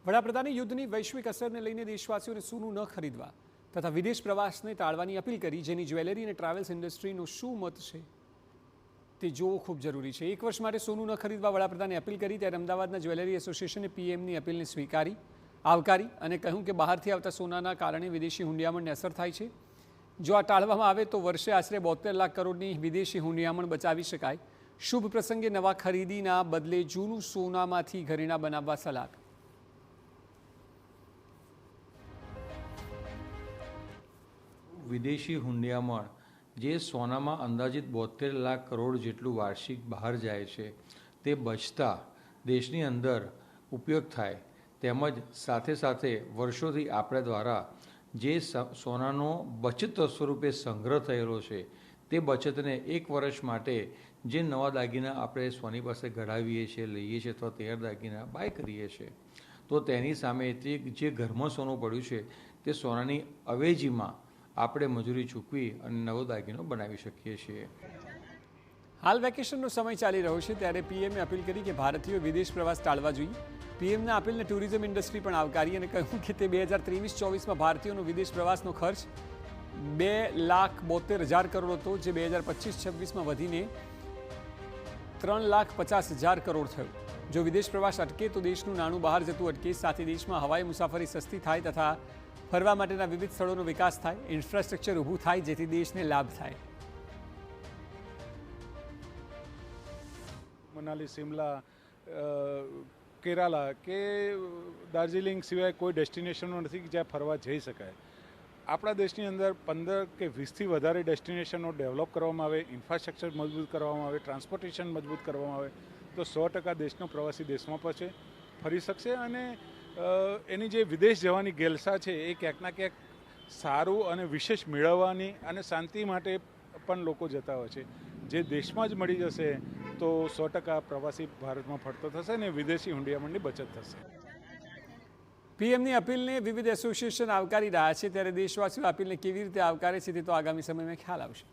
વડાપ્રધાને યુદ્ધની વૈશ્વિક અસરને લઈને દેશવાસીઓને સોનું ન ખરીદવા તથા વિદેશ પ્રવાસને ટાળવાની અપીલ કરી, જેની જ્વેલરી અને ટ્રાવેલ્સ ઇન્ડસ્ટ્રીનો શું મત છે તે જોવું ખૂબ જરૂરી છે। એક વર્ષ માટે સોનું ન ખરીદવા વડાપ્રધાને અપીલ કરી, ત્યારે અમદાવાદના જ્વેલરી એસોસિએશને પીએમની અપીલને આવકારી અને કહ્યું કે બહારથી આવતા સોનાના કારણે વિદેશી હુંડિયામણને અસર થાય છે। જો આ ટાળવામાં આવે તો વર્ષે આશરે 72 લાખ કરોડની વિદેશી હુંડિયામણ બચાવી શકાય। શુભ પ્રસંગે નવા ખરીદીના બદલે જૂનું સોનામાંથી ઘરેણાં બનાવવા સલાહ। વિદેશી હુંડિયામણ જે સોનામાં અંદાજિત 72 લાખ કરોડ જેટલું વાર્ષિક બહાર જાય છે, તે બચતા દેશની અંદર ઉપયોગ થાય, તેમજ સાથે સાથે વર્ષોથી આપણે દ્વારા જે સોનાનો બચત સ્વરૂપે સંગ્રહ થયેલો છે, તે બચતને એક વર્ષ માટે જે નવા દાગીના આપણે સોની પાસે ઘડાવીએ છીએ, લઈએ છીએ અથવા તૈયાર દાગીના બાય કરીએ છીએ, તો તેની સામે તે જે ઘરમાં સોનું પડ્યું છે તે સોનાની અવેજીમાં આપણે મજૂરી ચૂકવી અને નવો દાગીનો બનાવી શકીએ છીએ। હાલ વેકેશનનો સમય ચાલી રહ્યો છે, ત્યારે પીએમએ અપીલ કરી કે ભારતીયો વિદેશ પ્રવાસ ટાળવા જોઈએ। પીએમના અપીલને ટુરિઝમ ઇન્ડસ્ટ્રી પણ આવકારી અને કહ્યું કે તે 2023-24માં ભારતીયોનો વિદેશ પ્રવાસનો ખર્ચ 2,72,000 કરોડ હતો, જે 2025-26માં વધીને 3,50,000 કરોડ થયો। જો વિદેશ પ્રવાસ અટકે તો દેશનું નાણું બહાર જતું અટકે, સાથે દેશમાં હવાઈ મુસાફરી સસ્તી થાય તથા ફરવા માટેના વિવિધ સ્થળોનો વિકાસ થાય, ઇન્ફ્રાસ્ટ્રક્ચર ઊભું થાય, જેથી દેશને લાભ થાય। મનાલી, શિમલા, કેરાલા કે દાર્જિલિંગ સિવાય કોઈ ડેસ્ટિનેશનો નથી કે જ્યાં ફરવા જઈ શકાય। આપણા દેશની અંદર 15 કે 20થી વધારે ડેસ્ટિનેશનો ડેવલપ કરવામાં આવે, ઇન્ફ્રાસ્ટ્રક્ચર મજબૂત કરવામાં આવે, ટ્રાન્સપોર્ટેશન મજબૂત કરવામાં આવે તો 100% દેશનો પ્રવાસી દેશમાં પછી ફરી શકશે અને એની જે વિદેશ જવાની ગેલસા છે એ ક્યાંકના ક્યાંક સારું અને વિશેષ મેળવવાની અને શાંતિ માટે પણ લોકો જતા હોય છે। જે દેશમાં જ મળી જશે તો 100% પ્રવાસી ભારતમાં ફરતો થશે અને વિદેશી હુંડિયામણની બચત થશે। પીએમની અપીલને વિવિધ એસોસિએશન આવકારી રહ્યા છે, ત્યારે દેશવાસીઓ અપીલને કેવી રીતે આવકારે છે તે તો આગામી સમયમાં ખ્યાલ આવશે।